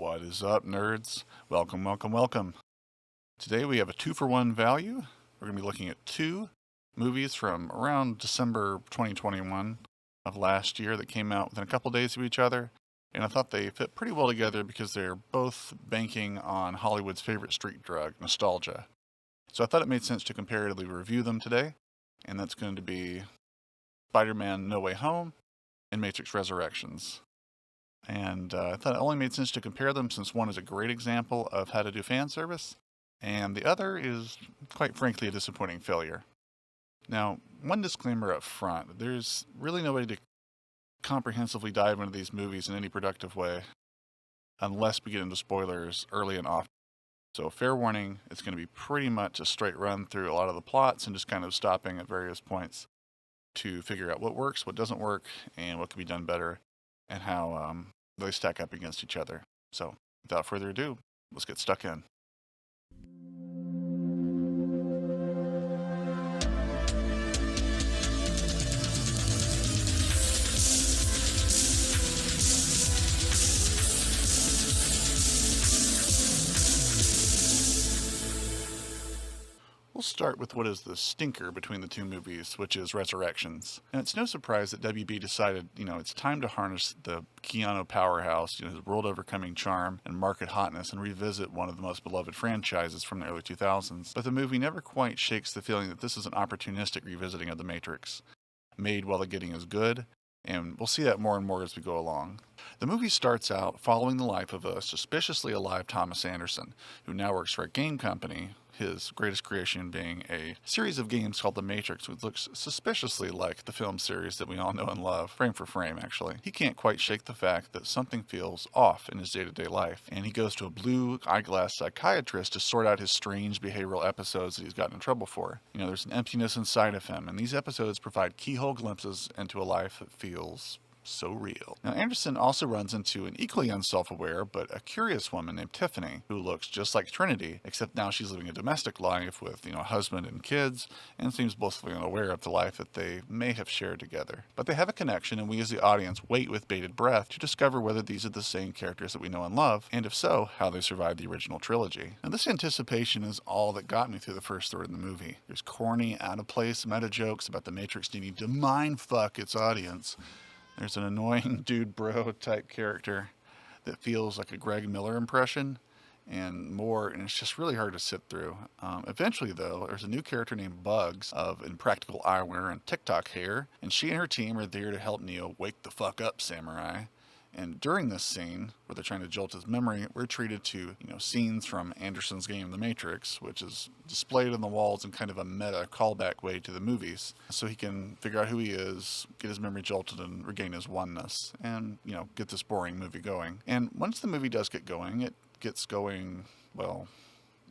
What is up, nerds? Welcome, welcome, welcome. Today we have a 2-for-1 value. We're going to be looking at two movies from around December 2021 of last year that came out within a couple days of each other. And I thought they fit pretty well together because they're both banking on Hollywood's favorite street drug, nostalgia. So I thought it made sense to comparatively review them today. And that's going to be Spider-Man No Way Home and Matrix Resurrections. And I thought it only made sense to compare them since one is a great example of how to do fan service, and the other is, quite frankly, a disappointing failure. Now, one disclaimer up front, there's really no way to comprehensively dive into these movies in any productive way unless we get into spoilers early and often. So fair warning, it's going to be pretty much a straight run through a lot of the plots and just kind of stopping at various points to figure out what works, what doesn't work, and what can be done better, and how they stack up against each other. So without further ado, let's get stuck in. We'll start with what is the stinker between the two movies, which is Resurrections. And it's no surprise that WB decided, it's time to harness the Keanu powerhouse, his world-overcoming charm and market hotness and revisit one of the most beloved franchises from the early 2000s. But the movie never quite shakes the feeling that this is an opportunistic revisiting of The Matrix, made while the getting is good, and we'll see that more and more as we go along. The movie starts out following the life of a suspiciously alive Thomas Anderson, who now works for a game company, his greatest creation being a series of games called The Matrix, which looks suspiciously like the film series that we all know and love, frame for frame actually. He can't quite shake the fact that something feels off in his day-to-day life, and he goes to a blue eyeglass psychiatrist to sort out his strange behavioral episodes that he's gotten in trouble for. There's an emptiness inside of him, and these episodes provide keyhole glimpses into a life that feels so real. Now, Anderson also runs into an equally unself-aware but a curious woman named Tiffany, who looks just like Trinity, except now she's living a domestic life with, a husband and kids, and seems blissfully unaware of the life that they may have shared together. But they have a connection, and we as the audience wait with bated breath to discover whether these are the same characters that we know and love, and if so, how they survived the original trilogy. Now, this anticipation is all that got me through the first third of the movie. There's corny, out-of-place meta jokes about the Matrix needing to mind-fuck its audience. There's an annoying dude bro type character that feels like a Greg Miller impression and more, and it's just really hard to sit through. Eventually, though, there's a new character named Bugs of impractical eyewear and TikTok hair, and she and her team are there to help Neo wake the fuck up, Samurai. And during this scene, where they're trying to jolt his memory, we're treated to, scenes from Anderson's game The Matrix, which is displayed on the walls in kind of a meta callback way to the movies, so he can figure out who he is, get his memory jolted, and regain his oneness, and, get this boring movie going. And once the movie does get going, it gets going, well,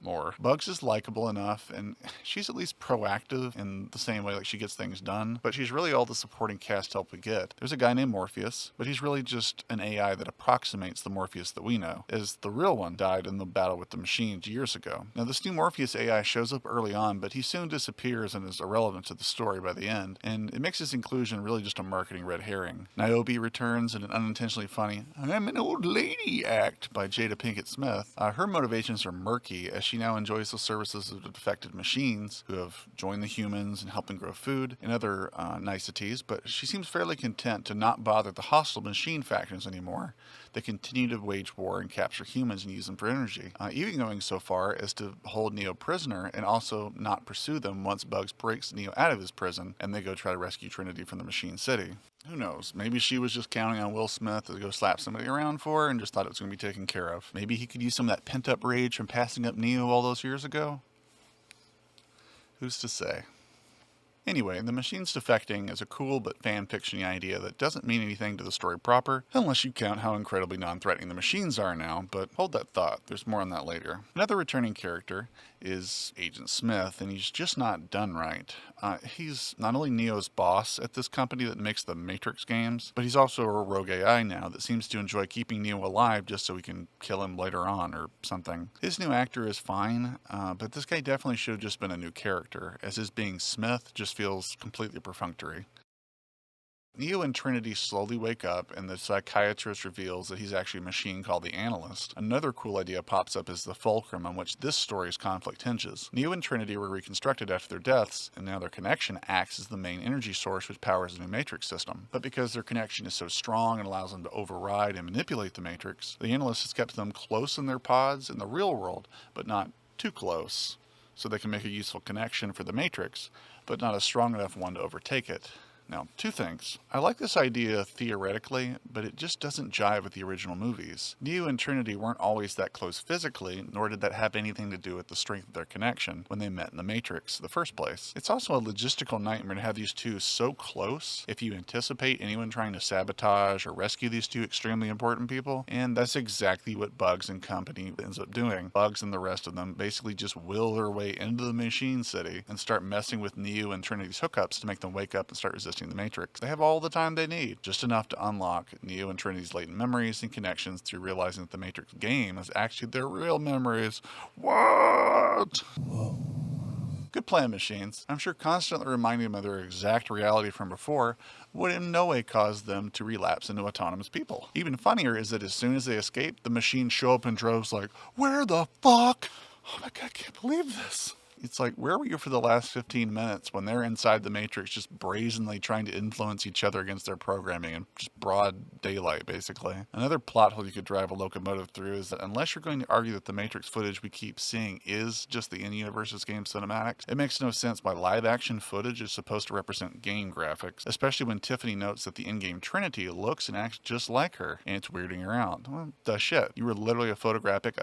more. Bugs is likable enough, and she's at least proactive in the same way, like she gets things done, but she's really all the supporting cast help we get. There's a guy named Morpheus, but he's really just an AI that approximates the Morpheus that we know, as the real one died in the battle with the machines years ago. Now, this new Morpheus AI shows up early on, but he soon disappears and is irrelevant to the story by the end, and it makes his inclusion really just a marketing red herring. Niobe returns in an unintentionally funny "I'm an old lady" act by Jada Pinkett Smith. Her motivations are murky, as she now enjoys the services of the defected machines who have joined the humans and helped them grow food and other niceties, but she seems fairly content to not bother the hostile machine factions anymore. They continue to wage war and capture humans and use them for energy, even going so far as to hold Neo prisoner and also not pursue them once Bugs breaks Neo out of his prison and they go try to rescue Trinity from the Machine City. Who knows? Maybe she was just counting on Will Smith to go slap somebody around for her and just thought it was going to be taken care of. Maybe he could use some of that pent-up rage from passing up Neo all those years ago? Who's to say? Anyway, the machines defecting is a cool but fan-fiction-y idea that doesn't mean anything to the story proper, unless you count how incredibly non-threatening the machines are now, but hold that thought, there's more on that later. Another returning character is Agent Smith, and he's just not done right. He's not only Neo's boss at this company that makes the Matrix games, but he's also a rogue AI now that seems to enjoy keeping Neo alive just so he can kill him later on or something. His new actor is fine, but this guy definitely should have just been a new character, as his being Smith just feels completely perfunctory. Neo and Trinity slowly wake up, and the psychiatrist reveals that he's actually a machine called the Analyst. Another cool idea pops up as the fulcrum on which this story's conflict hinges. Neo and Trinity were reconstructed after their deaths, and now their connection acts as the main energy source which powers the new Matrix system. But because their connection is so strong and allows them to override and manipulate the Matrix, the Analyst has kept them close in their pods in the real world, but not too close, so they can make a useful connection for the Matrix, but not a strong enough one to overtake it. Now, two things. I like this idea theoretically, but it just doesn't jive with the original movies. Neo and Trinity weren't always that close physically, nor did that have anything to do with the strength of their connection when they met in the Matrix in the first place. It's also a logistical nightmare to have these two so close if you anticipate anyone trying to sabotage or rescue these two extremely important people, and that's exactly what Bugs and company ends up doing. Bugs and the rest of them basically just will their way into the Machine City and start messing with Neo and Trinity's hookups to make them wake up and start resisting the Matrix. They have all the time they need, just enough to unlock Neo and Trinity's latent memories and connections through realizing that the Matrix game is actually their real memories. What? Whoa. Good plan, machines. I'm sure constantly reminding them of their exact reality from before would in no way cause them to relapse into autonomous people. Even funnier is that as soon as they escape, the machines show up in droves like, where the fuck? Oh my god, I can't believe this. It's like, where were you for the last 15 minutes when they're inside the Matrix just brazenly trying to influence each other against their programming in just broad daylight, basically? Another plot hole you could drive a locomotive through is that unless you're going to argue that the Matrix footage we keep seeing is just the in-universe's game cinematics, it makes no sense why live-action footage is supposed to represent game graphics, especially when Tiffany notes that the in-game Trinity looks and acts just like her, and it's weirding her out. Well, duh shit. You were literally a photographic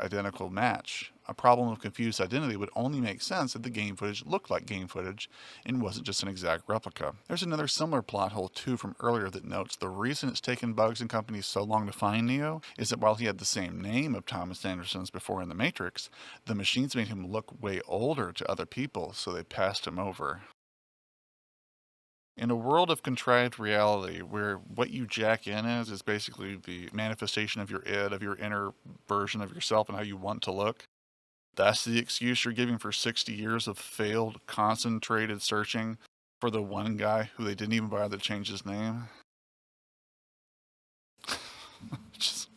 identical match. A problem of confused identity would only make sense if the game footage looked like game footage and wasn't just an exact replica. There's another similar plot hole too from earlier that notes the reason it's taken Bugs and company so long to find Neo is that while he had the same name of Thomas Anderson's before in the Matrix, the machines made him look way older to other people, so they passed him over. In a world of contrived reality where what you jack in as is basically the manifestation of your id, of your inner version of yourself and how you want to look, that's the excuse you're giving for 60 years of failed, concentrated searching for the one guy who they didn't even bother to change his name? Just...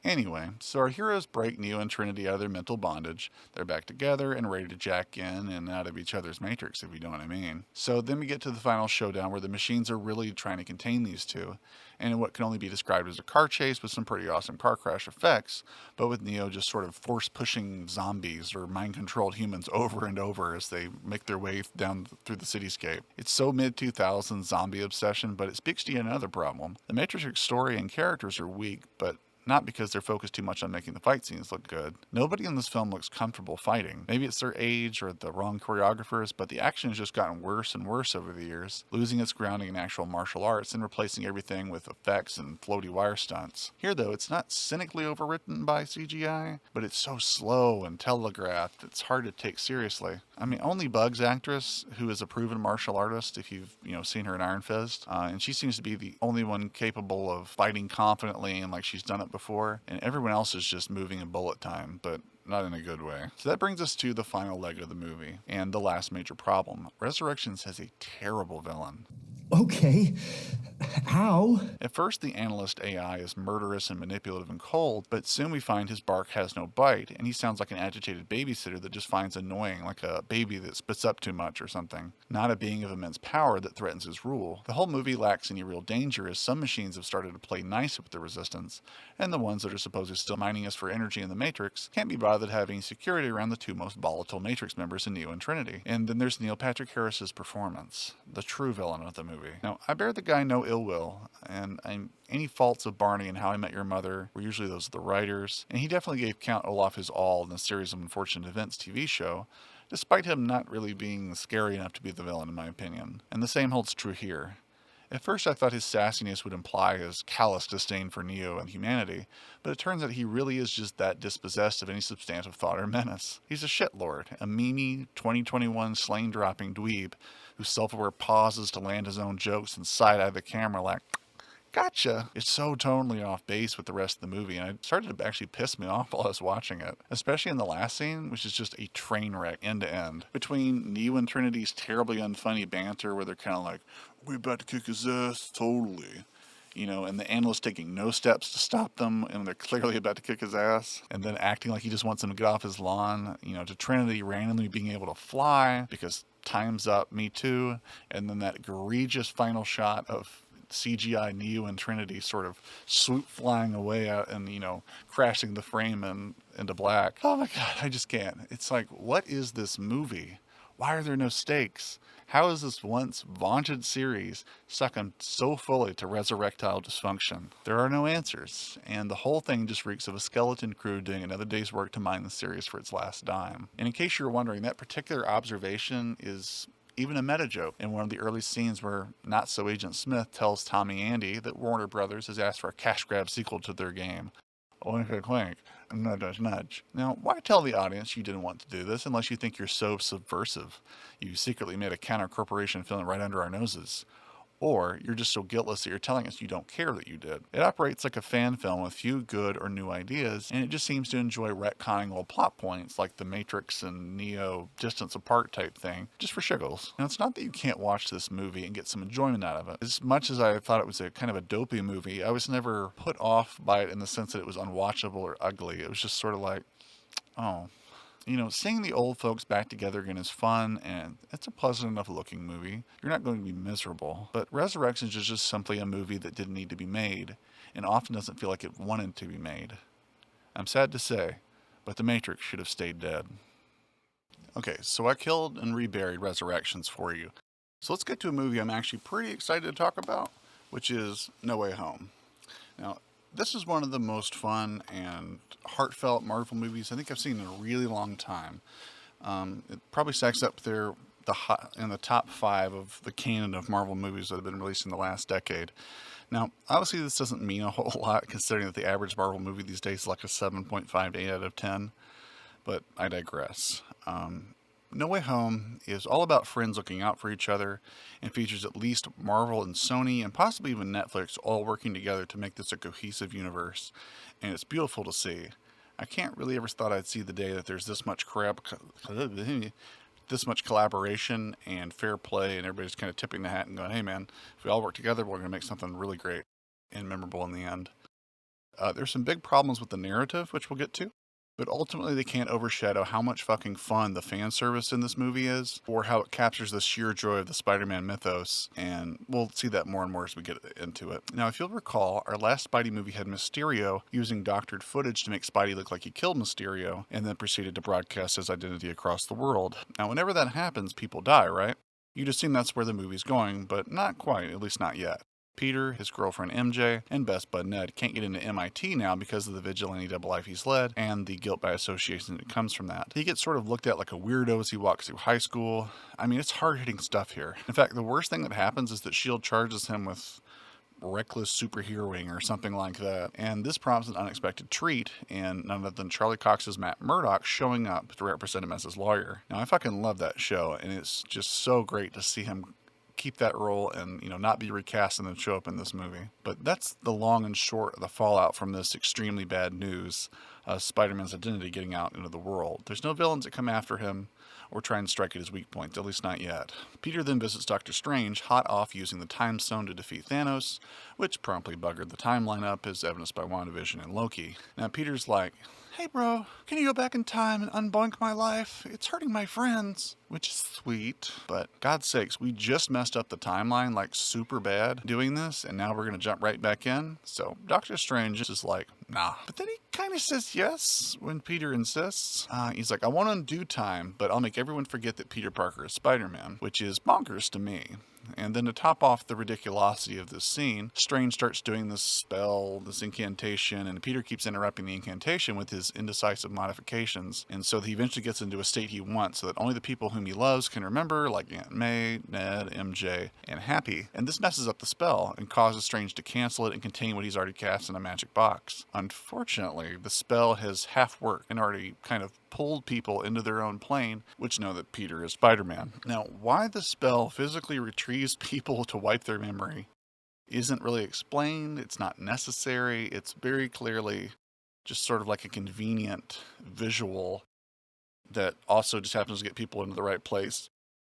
Anyway, so our heroes break Neo and Trinity out of their mental bondage. They're back together and ready to jack in and out of each other's matrix, if you know what I mean. So then we get to the final showdown where the machines are really trying to contain these two, and in what can only be described as a car chase with some pretty awesome car crash effects, but with Neo just sort of force-pushing zombies or mind-controlled humans over and over as they make their way down through the cityscape. It's so mid-2000s zombie obsession, but it speaks to yet another problem. The Matrix story and characters are weak, but not because they're focused too much on making the fight scenes look good. Nobody in this film looks comfortable fighting. Maybe it's their age or the wrong choreographers, but the action has just gotten worse and worse over the years, losing its grounding in actual martial arts and replacing everything with effects and floaty wire stunts. Here, though, it's not cynically overwritten by CGI, but it's so slow and telegraphed it's hard to take seriously. I mean, only Bugs actress, who is a proven martial artist, if you've seen her in Iron Fist, and she seems to be the only one capable of fighting confidently and like she's done it before, and everyone else is just moving in bullet time, but not in a good way. So that brings us to the final leg of the movie, and the last major problem. Resurrections has a terrible villain. Okay. How? At first, the Analyst AI is murderous and manipulative and cold, but soon we find his bark has no bite, and he sounds like an agitated babysitter that just finds annoying, like a baby that spits up too much or something. Not a being of immense power that threatens his rule. The whole movie lacks any real danger, as some machines have started to play nice with the Resistance, and the ones that are supposedly still mining us for energy in the Matrix can't be bothered having security around the two most volatile Matrix members in Neo and Trinity. And then there's Neil Patrick Harris's performance, the true villain of the movie. Now, I bear the guy no ill will, and any faults of Barney and How I Met Your Mother were usually those of the writers, and he definitely gave Count Olaf his all in the Series of Unfortunate Events TV show, despite him not really being scary enough to be the villain in my opinion. And the same holds true here. At first I thought his sassiness would imply his callous disdain for Neo and humanity, but it turns out he really is just that dispossessed of any substantive thought or menace. He's a shitlord, a memey 2021 slang-dropping dweeb whose self-aware pauses to land his own jokes and side-eye the camera like, gotcha, is so totally off base with the rest of the movie, and it started to actually piss me off while I was watching it, especially in the last scene, which is just a train wreck end to end. Between Neo and Trinity's terribly unfunny banter where they're kind of like, we're about to kick his ass, totally. And the analyst taking no steps to stop them, and they're clearly about to kick his ass, and then acting like he just wants them to get off his lawn, to Trinity randomly being able to fly because time's up, me too, and then that egregious final shot of CGI Neo and Trinity sort of swoop flying away out and, crashing the frame into black. Oh my God, I just can't. It's like, what is this movie? Why are there no stakes? How is this once vaunted series succumbed so fully to resurrectile dysfunction? There are no answers, and the whole thing just reeks of a skeleton crew doing another day's work to mine the series for its last dime. And in case you're wondering, that particular observation is even a meta joke in one of the early scenes where Not-So-Agent Smith tells Tommy Andy that Warner Brothers has asked for a cash grab sequel to their game. Oink, oink, oink. Nudge, nudge. Now, why tell the audience you didn't want to do this unless you think you're so subversive? You secretly made a counter-corporation film right under our noses. Or you're just so guiltless that you're telling us you don't care that you did. It operates like a fan film with few good or new ideas, and it just seems to enjoy retconning old plot points like the Matrix and Neo distance apart type thing, just for shiggles. Now, it's not that you can't watch this movie and get some enjoyment out of it. As much as I thought it was a kind of a dopey movie, I was never put off by it in the sense that it was unwatchable or ugly. It was just sort of like, oh. Seeing the old folks back together again is fun, and it's a pleasant enough looking movie. You're not going to be miserable. But Resurrections is just simply a movie that didn't need to be made, and often doesn't feel like it wanted to be made. I'm sad to say, but The Matrix should have stayed dead. Okay, so I killed and reburied Resurrections for you. So let's get to a movie I'm actually pretty excited to talk about, which is No Way Home. Now, this is one of the most fun and heartfelt Marvel movies I think I've seen in a really long time. It probably stacks up there in the top 5 of the canon of Marvel movies that have been released in the last decade. Now, obviously this doesn't mean a whole lot considering that the average Marvel movie these days is like a 7.5 to 8 out of 10, but I digress. No Way Home is all about friends looking out for each other and features at least Marvel and Sony and possibly even Netflix all working together to make this a cohesive universe, and it's beautiful to see. I can't really ever thought I'd see the day that there's this much collaboration and fair play, and everybody's kind of tipping the hat and going, hey man, if we all work together, we're going to make something really great and memorable in the end. There's some big problems with the narrative, which we'll get to. But ultimately, they can't overshadow how much fucking fun the fan service in this movie is, or how it captures the sheer joy of the Spider-Man mythos, and we'll see that more and more as we get into it. Now, if you'll recall, our last Spidey movie had Mysterio using doctored footage to make Spidey look like he killed Mysterio, and then proceeded to broadcast his identity across the world. Now, whenever that happens, people die, right? You'd assume that's where the movie's going, but not quite, at least not yet. Peter, his girlfriend MJ, and best bud Ned can't get into MIT now because of the vigilante double life he's led and the guilt by association that comes from that. He gets sort of looked at like a weirdo as he walks through high school. I mean, it's hard-hitting stuff here. In fact, the worst thing that happens is that S.H.I.E.L.D. charges him with reckless superheroing or something like that, and this prompts an unexpected treat in none other than Charlie Cox's Matt Murdock showing up to represent him as his lawyer. Now, I fucking love that show, and it's just so great to see him keep that role and not be recast and then show up in this movie. But that's the long and short of the fallout from this extremely bad news, Spider-Man's identity getting out into the world. There's no villains that come after him or try and strike at his weak points, at least not yet. Peter then visits Doctor Strange, hot off using the Time Stone to defeat Thanos, which promptly buggered the timeline up, as evidenced by WandaVision and Loki. Now Peter's like, hey bro, can you go back in time and unboink my life? It's hurting my friends. Which is sweet, but God's sakes, we just messed up the timeline like super bad doing this, and now we're gonna jump right back in. So Doctor Strange is like, nah. But then he kind of says yes when Peter insists. He's like, I want to undo time, but I'll make everyone forget that Peter Parker is Spider-Man, which is bonkers to me. And then to top off the ridiculosity of this scene, Strange starts doing this spell, this incantation, and Peter keeps interrupting the incantation with his indecisive modifications. And so he eventually gets into a state he wants so that only the people whom he loves can remember, like Aunt May, Ned, MJ, and Happy. And this messes up the spell and causes Strange to cancel it and contain what he's already cast in a magic box. Unfortunately, the spell has half worked and already kind of pulled people into their own plane, which know that Peter is Spider-Man. Now, why the spell physically retrieves people to wipe their memory isn't really explained. It's not necessary. It's very clearly just sort of like a convenient visual that also just happens to get people into the right place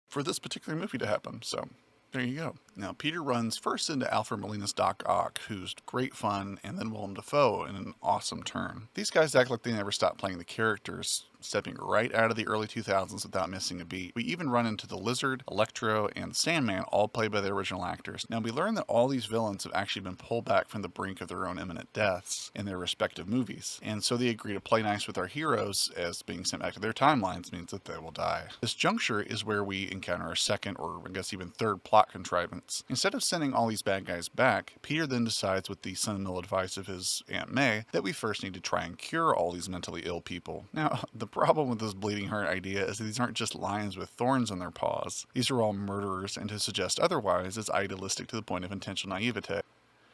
for this particular movie to happen. So there you go. Now, Peter runs first into Alfred Molina's Doc Ock, who's great fun, and then Willem Dafoe in an awesome turn. These guys act like they never stop playing the characters, stepping right out of the early 2000s without missing a beat. We even run into the Lizard, Electro, and Sandman, all played by the original actors. Now, we learn that all these villains have actually been pulled back from the brink of their own imminent deaths in their respective movies, and so they agree to play nice with our heroes, as being sent back to their timelines means that they will die. This juncture is where we encounter our second, or I guess even third, plot contrivance. Instead of sending all these bad guys back, Peter then decides, with the sentimental advice of his Aunt May, that we first need to try and cure all these mentally ill people. Now, the problem with this bleeding heart idea is that these aren't just lions with thorns on their paws. These are all murderers, and to suggest otherwise is idealistic to the point of intentional naivete.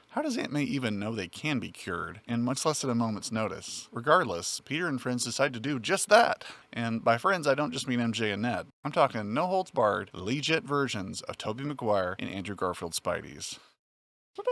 How does Aunt May even know they can be cured, and much less at a moment's notice? Regardless, Peter and friends decide to do just that. And by friends, I don't just mean MJ and Ned. I'm talking no-holds-barred, legit versions of Tobey Maguire and Andrew Garfield Spideys. Ta-da!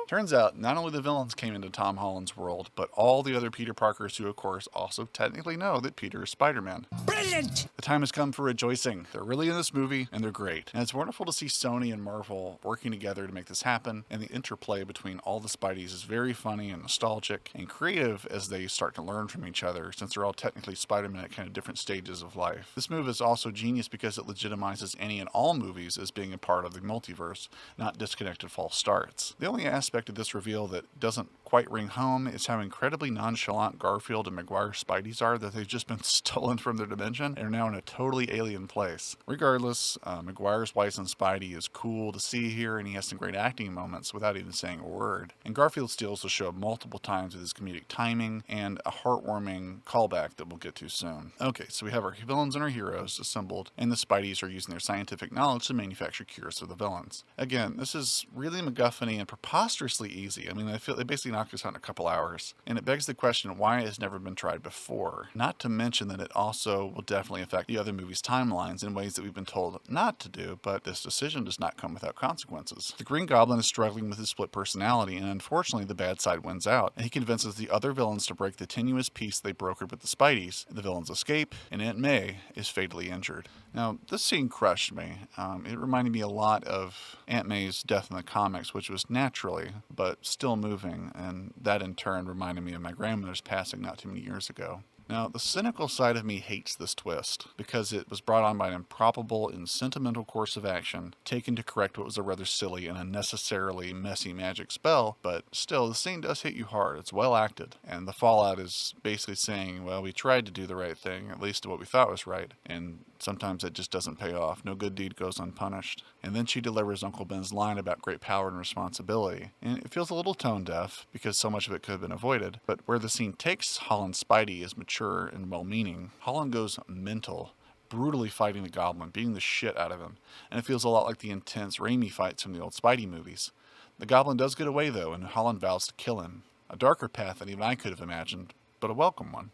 Turns out, not only the villains came into Tom Holland's world, but all the other Peter Parkers who, of course, also technically know that Peter is Spider-Man. Brilliant! The time has come for rejoicing. They're really in this movie, and they're great. And it's wonderful to see Sony and Marvel working together to make this happen, and the interplay between all the Spideys is very funny and nostalgic and creative as they start to learn from each other, since they're all technically Spider-Man at kind of different stages of life. This move is also genius because it legitimizes any and all movies as being a part of the multiverse, not disconnected false starts. The only aspect of this reveal that doesn't quite ring home is how incredibly nonchalant Garfield and Maguire Spideys are, that they've just been stolen from their dimension and are now in a totally alien place. Regardless, Maguire's Wison Spidey is cool to see here, and he has some great acting moments without even saying a word. And Garfield steals the show multiple times with his comedic timing and a heartwarming callback that we'll get to soon. Okay, so we have our villains and our heroes assembled, and the Spideys are using their scientific knowledge to manufacture cures for the villains. Again, this is really MacGuffin-y and preposterously easy. I mean, I feel they basically knocked this out in a couple hours. And it begs the question why it has never been tried before. Not to mention that it also will definitely affect the other movies' timelines in ways that we've been told not to do, but this decision does not come without consequences. The Green Goblin is struggling with his split personality, and unfortunately the bad side wins out, and he convinces the other villains to break the tenuous peace they brokered with the Spideys. The villains escape, and Aunt May is fatally injured. Now, this scene crushed me. It reminded me a lot of Aunt May's death in the comics, which was naturally, but still moving, and that in turn reminded me of my grandmother's passing not too many years ago. Now, the cynical side of me hates this twist, because it was brought on by an improbable and sentimental course of action, taken to correct what was a rather silly and unnecessarily messy magic spell, but still, the scene does hit you hard. It's well acted, and the fallout is basically saying, well, we tried to do the right thing, at least what we thought was right, and sometimes it just doesn't pay off. No good deed goes unpunished. And then she delivers Uncle Ben's line about great power and responsibility, and it feels a little tone deaf, because so much of it could have been avoided, but where the scene takes Holland Spidey is mature and well-meaning. Holland goes mental, brutally fighting the Goblin, beating the shit out of him, and it feels a lot like the intense Raimi fights from the old Spidey movies. The Goblin does get away though, and Holland vows to kill him. A darker path than even I could have imagined, but a welcome one.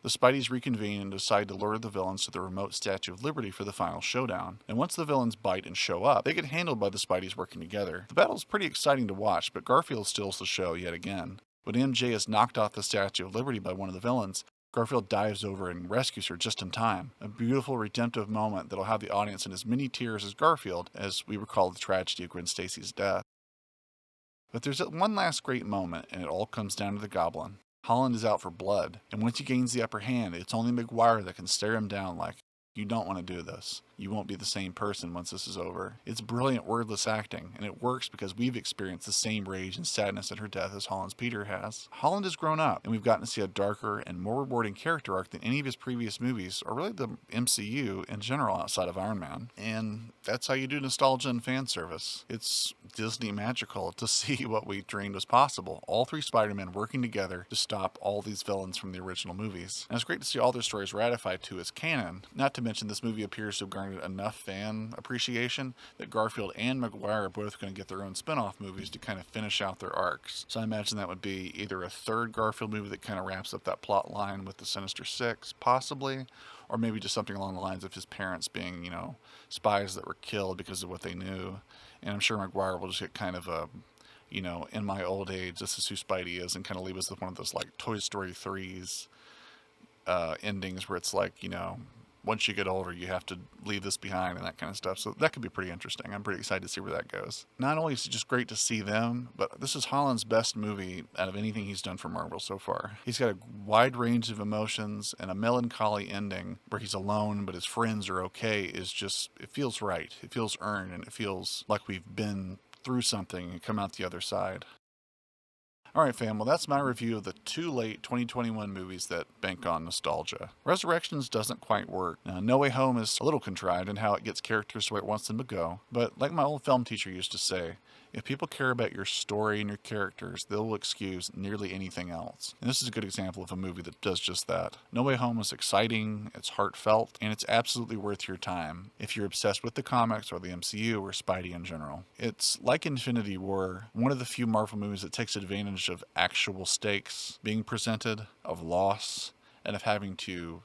The Spideys reconvene and decide to lure the villains to the remote Statue of Liberty for the final showdown. And once the villains bite and show up, they get handled by the Spideys working together. The battle is pretty exciting to watch, but Garfield steals the show yet again. When MJ is knocked off the Statue of Liberty by one of the villains, Garfield dives over and rescues her just in time. A beautiful redemptive moment that'll have the audience in as many tears as Garfield as we recall the tragedy of Gwen Stacy's death. But there's one last great moment, and it all comes down to the Goblin. Holland is out for blood, and once he gains the upper hand, it's only Maguire that can stare him down like, you don't want to do this. You won't be the same person once this is over. It's brilliant wordless acting, and it works because we've experienced the same rage and sadness at her death as Holland's Peter has. Holland has grown up, and we've gotten to see a darker and more rewarding character arc than any of his previous movies, or really the MCU in general outside of Iron Man. And that's how you do nostalgia and fan service. It's Disney magical to see what we dreamed was possible. All three Spider-Men working together to stop all these villains from the original movies. And it's great to see all their stories ratified too as canon, not to mention this movie appears to have garnered enough fan appreciation that Garfield and Maguire are both going to get their own spin-off movies to kind of finish out their arcs. So I imagine that would be either a third Garfield movie that kind of wraps up that plot line with the Sinister Six, possibly, or maybe just something along the lines of his parents being, spies that were killed because of what they knew. And I'm sure Maguire will just get kind of a in my old age, this is who Spidey is, and kind of leave us with one of those like Toy Story 3's endings where it's like, once you get older, you have to leave this behind and that kind of stuff. So that could be pretty interesting. I'm pretty excited to see where that goes. Not only is it just great to see them, but this is Holland's best movie out of anything he's done for Marvel so far. He's got a wide range of emotions, and a melancholy ending where he's alone but his friends are okay is just, it feels right. It feels earned, and it feels like we've been through something and come out the other side. Alright fam, well that's my review of the two late 2021 movies that bank on nostalgia. Resurrections doesn't quite work. Now, No Way Home is a little contrived in how it gets characters where it wants them to go, but like my old film teacher used to say, if people care about your story and your characters, they'll excuse nearly anything else. And this is a good example of a movie that does just that. No Way Home is exciting, it's heartfelt, and it's absolutely worth your time if you're obsessed with the comics or the MCU or Spidey in general. It's like Infinity War, one of the few Marvel movies that takes advantage of actual stakes being presented, of loss, and of having to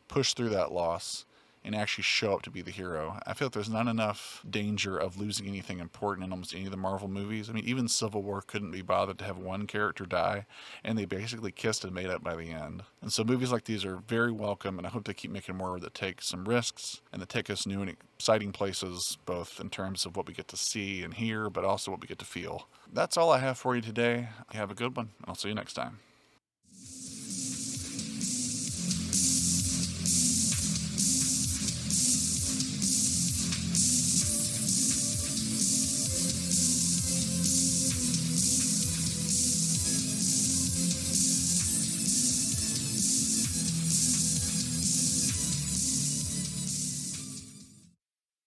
push through that loss and actually show up to be the hero. I feel like there's not enough danger of losing anything important in almost any of the Marvel movies. I mean, even Civil War couldn't be bothered to have one character die, and they basically kissed and made up by the end. And so movies like these are very welcome, and I hope they keep making more that take some risks and that take us new and exciting places, both in terms of what we get to see and hear, but also what we get to feel. That's all I have for you today. Have a good one. I'll see you next time.